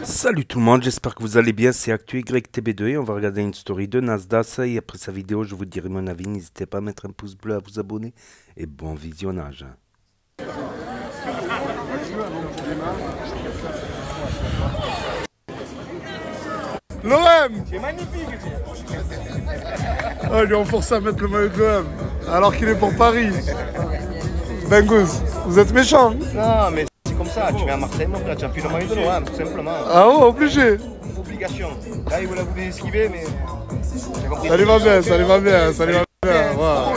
Salut tout le monde, j'espère que vous allez bien, c'est ActuYTB2 et on va regarder une story de Nasdaq et après sa vidéo je vous dirai mon avis, n'hésitez pas à mettre un pouce bleu, à vous abonner et bon visionnage. L'OM. C'est magnifique. Oh, lui on force à mettre le maillot de l'OM alors qu'il est pour Paris. Bengous, vous êtes méchant. Non, mais c'est comme ça. Tu viens à Marseille, mon frère, tu as plus le maillot de l'OM, tout simplement. Ah ouais, obligé. Obligation. Là, il voulait vous esquiver, mais. Ça lui va bien, ça lui va bien, ça lui va bien. Wow.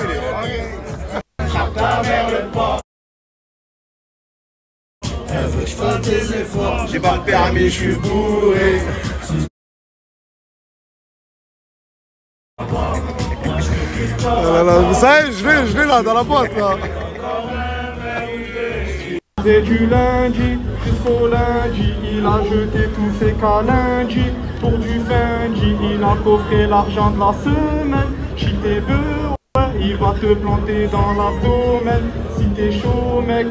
J'ai pas le permis, je suis bourré. Ça y est, je l'ai là, dans la boîte là. C'est du lundi jusqu'au lundi, il a jeté tous ses cas lundi. Pour du Fendi, il a coffré l'argent de la semaine. Cheaté de ouais, il va te planter dans l'abdomen. Si t'es chaud mec,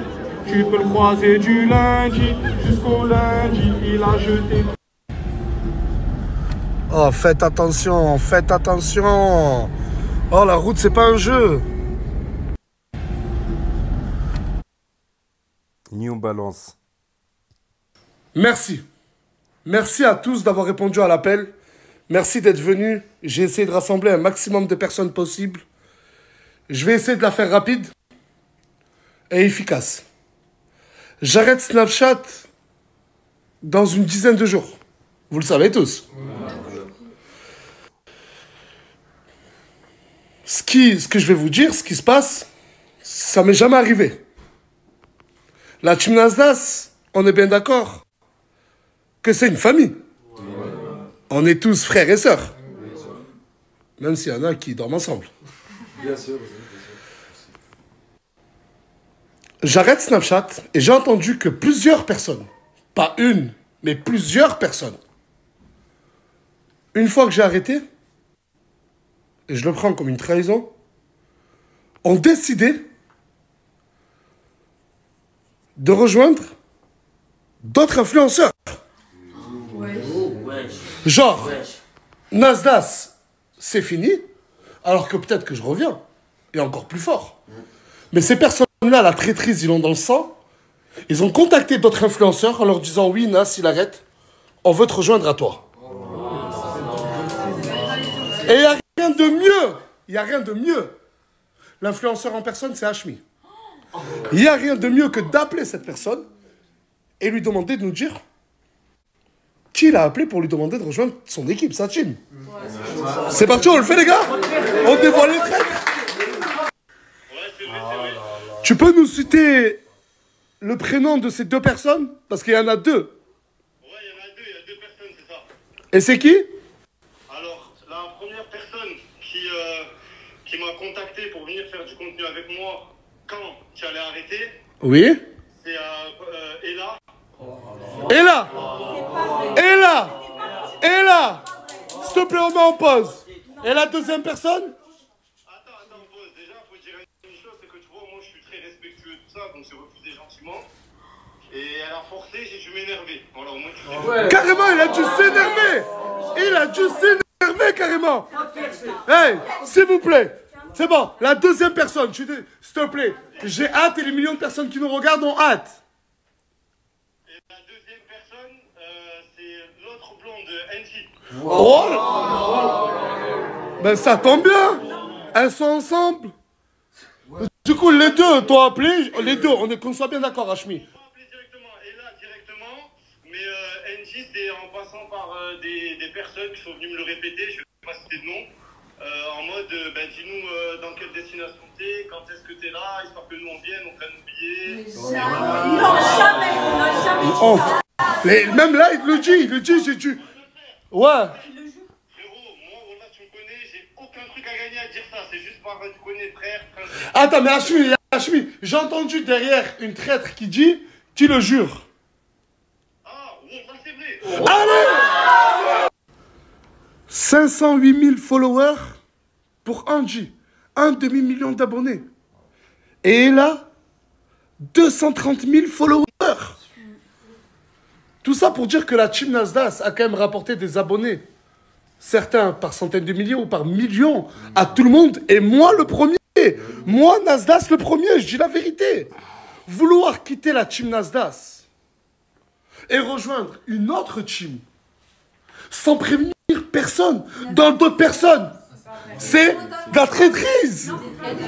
tu peux le croiser du lundi jusqu'au lundi, il a jeté. Oh, faites attention, faites attention. Oh, la route, c'est pas un jeu. New Balance. Merci. Merci à tous d'avoir répondu à l'appel. Merci d'être venus. J'ai essayé de rassembler un maximum de personnes possible. Je vais essayer de la faire rapide et efficace. J'arrête Snapchat dans une dizaine de jours. Vous le savez tous. Ce que je vais vous dire, ce qui se passe, ça m'est jamais arrivé. La team Nasdaq, on est bien d'accord que c'est une famille. On est tous frères et sœurs. Même s'il y en a qui dorment ensemble. Bien sûr. J'arrête Snapchat et j'ai entendu que plusieurs personnes, pas une, mais plusieurs personnes, une fois que j'ai arrêté, et je le prends comme une trahison, ont décidé de rejoindre d'autres influenceurs. Genre, Nasdaq, c'est fini, alors que peut-être que je reviens, et encore plus fort. Mais ces personnes-là, la traîtrise, ils l'ont dans le sang. Ils ont contacté d'autres influenceurs en leur disant « Oui, Nas, il arrête, on veut te rejoindre à toi. » Et il n'y a rien de mieux. Il n'y a rien de mieux. L'influenceur en personne, c'est Hashmi. Il n'y a rien de mieux que d'appeler cette personne et lui demander de nous dire qui l'a appelé pour lui demander de rejoindre son équipe, sa team. C'est parti, on le fait les gars. On dévoile les traîtres. Tu peux nous citer le prénom de ces deux personnes? Parce qu'il y en a deux. Ouais, il y en a deux, il y a deux personnes, c'est ça. Et c'est qui? Alors, la première personne qui m'a contacté pour venir faire du contenu avec moi quand tu allais arrêter, Oui. c'est Ella. Et là. Et là. Et là. S'il te plaît, on met en pause. Et la deuxième personne? Attends, pause. Déjà, il faut dire une chose, c'est que tu vois, moi je suis très respectueux de tout ça, donc j'ai refusé gentiment. Et elle a forcé, j'ai dû m'énerver. Voilà, au moins tu sais. Carrément, il a dû s'énerver. Il a dû s'énerver carrément. Hey, s'il vous plaît. C'est bon, la deuxième personne, s'il te plaît. J'ai hâte et les millions de personnes qui nous regardent ont hâte. Et la deuxième personne, c'est l'autre blonde, NJ. Oh. Ben ça tombe bien. Elles sont ensemble. Du coup, les deux t'ont appelé. Les deux, qu'on soit bien d'accord, Hashmi. Ils m'ont appelé directement, Ella directement, mais NJ c'est en passant par des personnes qui sont venues me le répéter, je ne vais pas citer de nom. En mode, dis-nous dans quelle destination t'es, quand est-ce que t'es là, histoire que nous on vienne, on prenne nos billets. Oh. Même là, il le dit, j'ai dû. Ouais. Frérot, moi, voilà, tu me connais, j'ai aucun truc à gagner à dire ça, c'est juste par, tu connais, frère, principe. Attends, mais Hashmi, j'ai entendu derrière une traître qui dit, qui le jure. Ah, ouais, ça c'est vrai. Allez 508 000 followers pour Angie. 1 demi-million d'abonnés. Et là, 230 000 followers. Tout ça pour dire que la team Nasdaq a quand même rapporté des abonnés. Certains par centaines de milliers ou par millions à tout le monde. Et moi le premier. Moi, Nasdaq le premier, je dis la vérité. Vouloir quitter la team Nasdaq et rejoindre une autre team sans prévenir personne, dans d'autres personnes, c'est de la traîtrise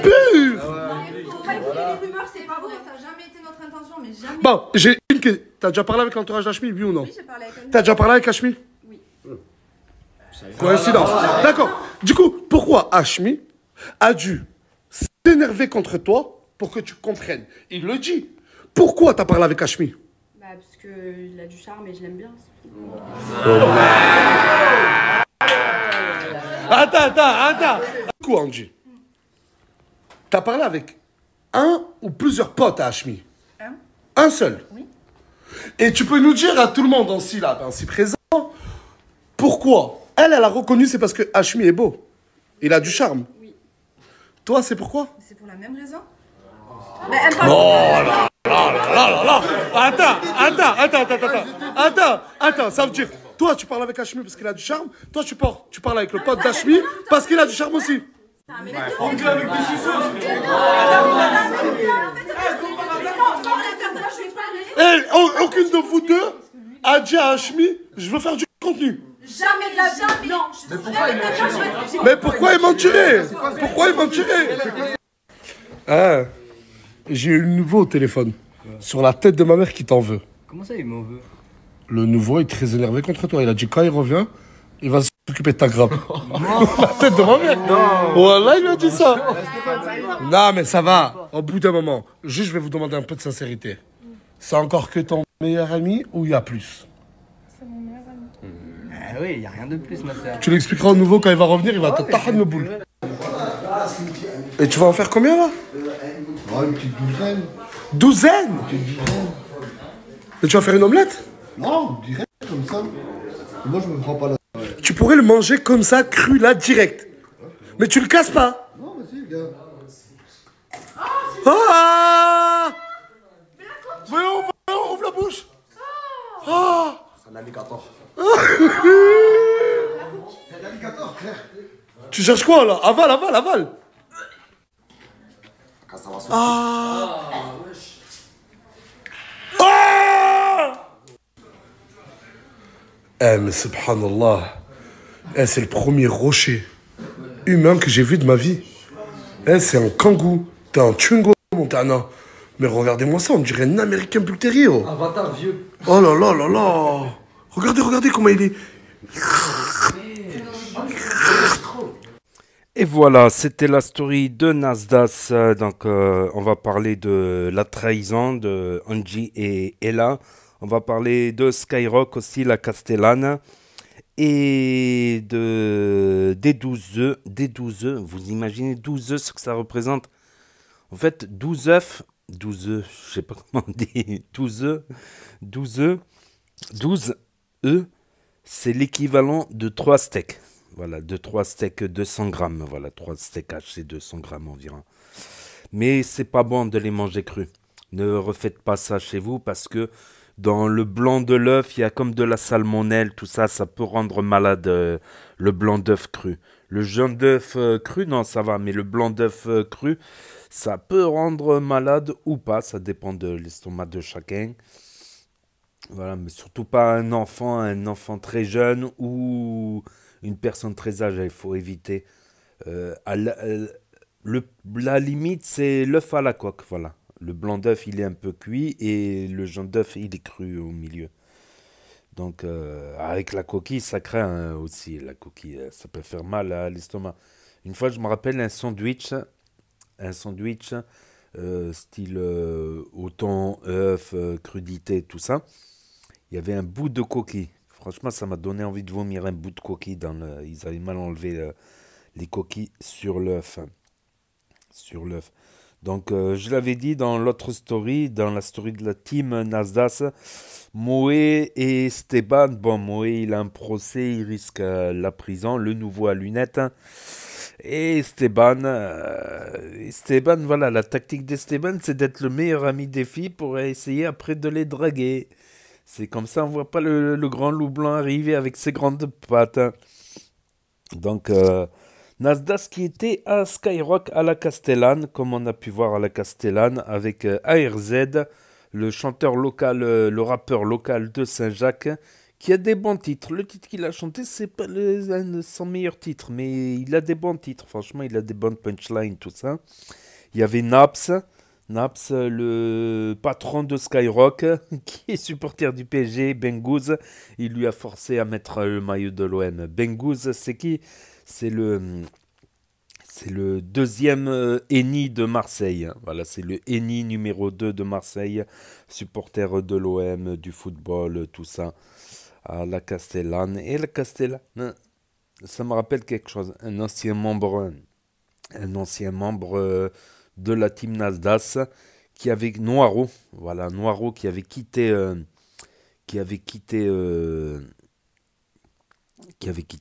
pure. C'est pas vrai, ça n'a jamais été notre intention, mais jamais. Bon, j'ai une question. T'as déjà parlé avec l'entourage d'Hashmi, oui ou non? Oui, j'ai parlé avec un. T'as déjà parlé avec Hashmi? Oui. Coïncidence. D'accord. Du coup, pourquoi Hashmi a dû s'énerver contre toi pour que tu comprennes? Il le dit. Pourquoi t'as parlé avec Hashmi? Bah, parce qu'il a du charme et je l'aime bien. Attends. Du coup, Angie, t'as parlé avec un ou plusieurs potes à Hashmi? Un seul? Oui. Et tu peux nous dire à tout le monde ainsi présent, pourquoi? Elle a reconnu, c'est parce que Hashmi est beau. Il a du charme. Oui. Toi, c'est pourquoi? C'est pour la même raison. Mais elle parle. Attends, ça veut dire, toi tu parles avec Hashmi parce qu'il a du charme, toi tu parles avec le pote d'Hashmi parce qu'il a du charme aussi. Et aucune de vous deux a dit à Hashmi, je veux faire du contenu. Jamais de la vie. Non. Mais pourquoi il mentirait? Pourquoi il mentirait? Ah, j'ai eu le nouveau au téléphone. Sur la tête de ma mère qui t'en veut. Comment ça, il m'en veut? Le nouveau est très énervé contre toi. Il a dit quand il revient, il va s'occuper de ta grappe. La tête de ma mère. Non. Voilà, il a dit ça. Non, mais ça va. Au bout d'un moment, juste je vais vous demander un peu de sincérité. C'est encore que ton meilleur ami ou il y a plus? C'est mon meilleur ami. Ah oui, il n'y a rien de plus, ma soeur. Tu l'expliqueras au nouveau quand il va revenir, il va te taper le boule. Et tu vas en faire combien là? Oh, une petite douzaine. Douzaine? Et tu vas faire une omelette? Non, direct comme ça. Moi, je me prends pas la. Tu pourrais le manger comme ça, cru là, direct. Mais tu le casses pas. Non, vas-y, gars. Ah! Voyons, ouvre la bouche. Ah! C'est un alligator. C'est un alligator, frère. Tu cherches quoi là? Avale. Quand ça va sortir. Ah! Ah! Eh mais subhanallah. Eh, c'est le premier rocher humain que j'ai vu de ma vie. Eh, c'est un kangou. T'es un chungo, Montana. Mais regardez-moi ça, on dirait un américain Bull Terrier. Avatar vieux. Oh là là là là. Regardez comment il est. Et voilà, c'était la story de Nasdaq. Donc, on va parler de la trahison de Angie et Ella. On va parler de Skyrock aussi, la Castellane. Et des 12 œufs. Des 12 œufs. Vous imaginez 12 œufs, ce que ça représente? En fait, 12 œufs. 12 œufs, je sais pas comment on dit. 12 œufs. 12 œufs, c'est l'équivalent de 3 steaks. Voilà, de 3 steaks 200 grammes. Voilà, 3 steaks hachés 200 grammes environ. Mais c'est pas bon de les manger crus. Ne refaites pas ça chez vous parce que dans le blanc de l'œuf, il y a comme de la salmonelle, tout ça, ça peut rendre malade le blanc d'œuf cru. Le jaune d'œuf cru, non, ça va, mais le blanc d'œuf cru, ça peut rendre malade ou pas, ça dépend de l'estomac de chacun. Voilà, mais surtout pas un enfant très jeune ou une personne très âgée, il faut éviter. La limite, c'est l'œuf à la coque, voilà. Le blanc d'œuf, il est un peu cuit et le jaune d'œuf, il est cru au milieu. Donc, avec la coquille, ça craint aussi. La coquille, ça peut faire mal à l'estomac. Une fois, je me rappelle un sandwich style autant œuf, crudité, tout ça. Il y avait un bout de coquille. Franchement, ça m'a donné envie de vomir un bout de coquille. Ils avaient mal enlevé les coquilles sur l'œuf. Donc, je l'avais dit dans l'autre story, dans la story de la team Nasdaq, Moé et Esteban. Bon, Moé, il a un procès, il risque la prison, le nouveau à lunettes. Et Esteban, voilà, la tactique d'Esteban, c'est d'être le meilleur ami des filles pour essayer après de les draguer. C'est comme ça, on voit pas le grand loup blanc arriver avec ses grandes pattes. Donc, Nasdaq qui était à Skyrock à la Castellane, comme on a pu voir à la Castellane, avec ARZ, le chanteur local, le rappeur local de Saint-Jacques, qui a des bons titres. Le titre qu'il a chanté, c'est pas un de son meilleur titre, mais il a des bons titres. Franchement, il a des bonnes punchlines, tout ça. Il y avait Naps, le patron de Skyrock, qui est supporter du PSG, Bengouz. Il lui a forcé à mettre le maillot de l'OM. Bengouz, c'est qui? C'est le deuxième Eni de Marseille. Voilà, c'est le Eni numéro 2 de Marseille, supporter de l'OM, du football, tout ça, à la Castellane. Et la Castellane, ça me rappelle quelque chose. Un ancien membre de la team Nasdaq, qui avait Noiro, voilà, Noiro qui avait quitté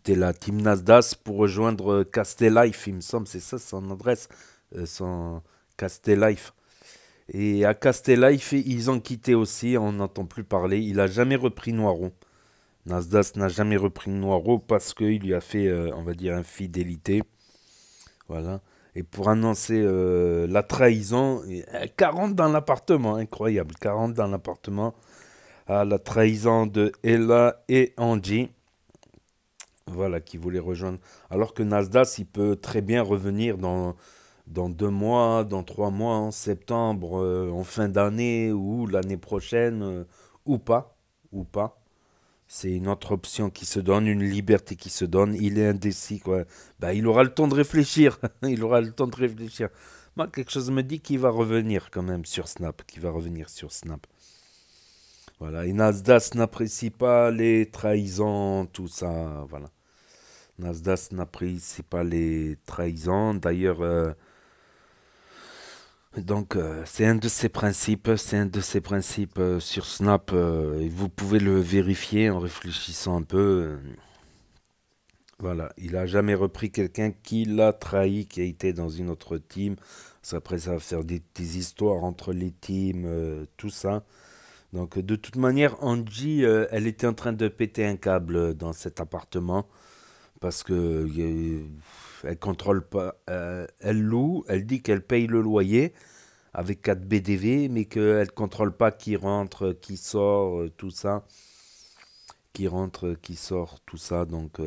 la team Nasdaq pour rejoindre Castellife, il me semble, c'est ça son adresse, son Castellife. Et à Castellife, ils ont quitté aussi, on n'entend plus parler, il n'a jamais repris Noiro. Nasdaq n'a jamais repris Noiro parce qu'il lui a fait, on va dire, infidélité. Voilà. Et pour annoncer la trahison, 40 dans l'appartement, incroyable, 40 dans l'appartement, à la trahison de Ella et Angie, voilà, qui voulaient rejoindre. Alors que Nasdaq, il peut très bien revenir dans 2 mois, dans 3 mois, en septembre, en fin d'année, ou l'année prochaine, ou pas. C'est une autre option qui se donne, une liberté qui se donne. Il est indécis, quoi. Bah, il aura le temps de réfléchir. Il aura le temps de réfléchir. Moi, quelque chose me dit qu'il va revenir quand même sur Snap. Voilà. Et Nasdaq n'apprécie pas les trahisons, tout ça. Voilà. Nasdaq n'apprécie pas les trahisons. D'ailleurs, donc, c'est un de ses principes, sur Snap, et vous pouvez le vérifier en réfléchissant un peu. Voilà, il a jamais repris quelqu'un qui l'a trahi, qui a été dans une autre team. Après, ça va faire des histoires entre les teams, tout ça. Donc, de toute manière, Angie, elle était en train de péter un câble dans cet appartement parce que elle contrôle pas, elle loue, elle dit qu'elle paye le loyer avec 4 BDV, mais qu'elle ne contrôle pas qui rentre, qui sort, tout ça. Qui rentre, qui sort, tout ça. Donc,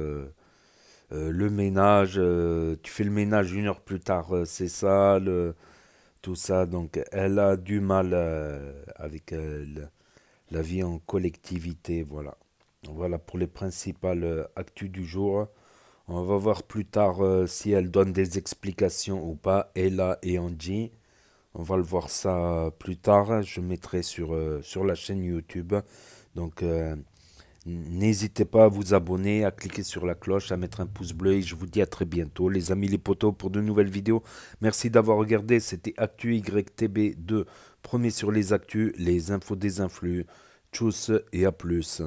le ménage, tu fais le ménage 1 heure plus tard, c'est sale, tout ça. Donc, elle a du mal avec la vie en collectivité, voilà. Voilà pour les principales actus du jour. On va voir plus tard si elle donne des explications ou pas, Ella et Angie. On va le voir ça plus tard. Je mettrai sur la chaîne YouTube. Donc, n'hésitez pas à vous abonner, à cliquer sur la cloche, à mettre un pouce bleu. Et je vous dis à très bientôt, les amis, les potos, pour de nouvelles vidéos. Merci d'avoir regardé. C'était Actu YTB2. Premier sur les actus, les infos des influx. Tchuss et à plus.